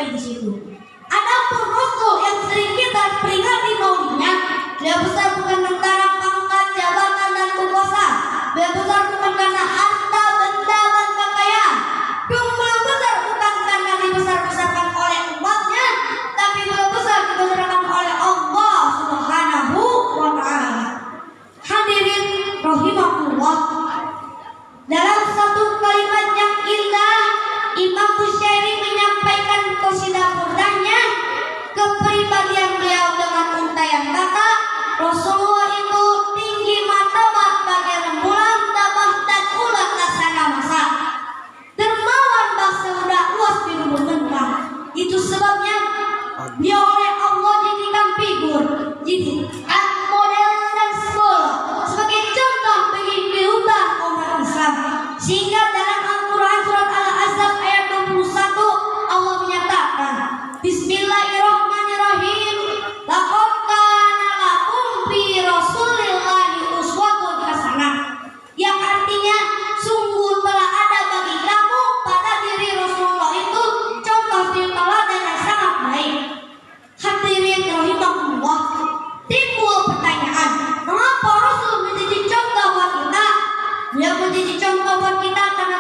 sampai di situ. Adapun Rasul yang sering kita peringati maulinya, beliau besar bukan tentara pangkat, jabatan dan kekuasaan. Beliau besar bukan karena harta, benda dan kekayaan. Beliau besar bukan karena dibesar-besarkan oleh umatnya, tapi beliau besar dibesarkan oleh Allah Subhanahu wa Ta'ala. Hadirin rahimahullah, dalam satu kalimat yang indah, Imam Bushairi menyampaikan qasidah burdahnya, kepribadian beliau dengan untayan kata, Rasulullah itu tinggi martabat bagai rembulan, tabah dan ulat laksana masa, dermawan bahasa udah luas di lubuk lembah. Itu sebabnya beliau oleh Allah jadikan figur, jadi model dan simbol sebagai contoh bagi kehidupan umat Islam. Sehingga dalam Al-Quran surat Al-Ahzab ayat 21 Allah menyatakan, Bismillahirrahmanirrahim, laqad kana lakum fi Rasulillahi uswatun hasanah, yang artinya sungguh telah ada bagi kamu pada diri Rasulullah itu contoh teladan yang sangat baik. Hadirin rahimahullah, timbul pertanyaan, mengapa Rasul menjadi contoh buat kita? Beliau menjadi contoh buat kita karena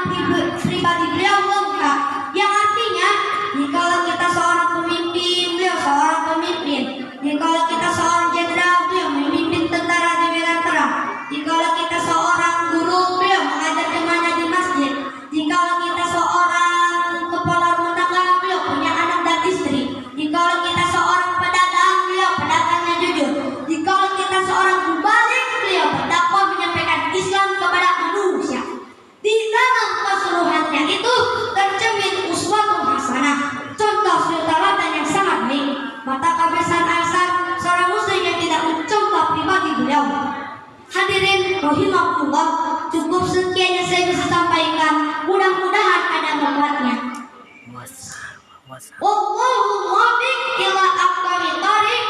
pribadi beliau lengkap, yang artinya jikalau kita seorang pemimpin, beliau seorang pemimpin. Jikalau kita seorang jenderal, beliau memimpin tentara di medan perang. Jikalau kita seorang guru, beliau mengajar temannya di masjid. Jikalau kita seorang kepala rumah tangga, beliau punya anak dan istri. Jikalau kita seorang pedagang, beliau pedagangnya jujur. Jikalau kita seorang mubalik, beliau berdakwah menyampaikan Islam kepada manusia. Di dalam keseluruhannya itu tercermin uswatun hasanah, contoh suri teladan yang sangat baik. Mata kebiasaan asal seorang muslim yang tidak mencontoh pribadi beliau. Hadirin rahimahullah, cukup sekian yang saya bisa sampaikan. Mudah-mudahan ada manfaatnya. Wallahu muwaffiq ila aqwamit thoriq.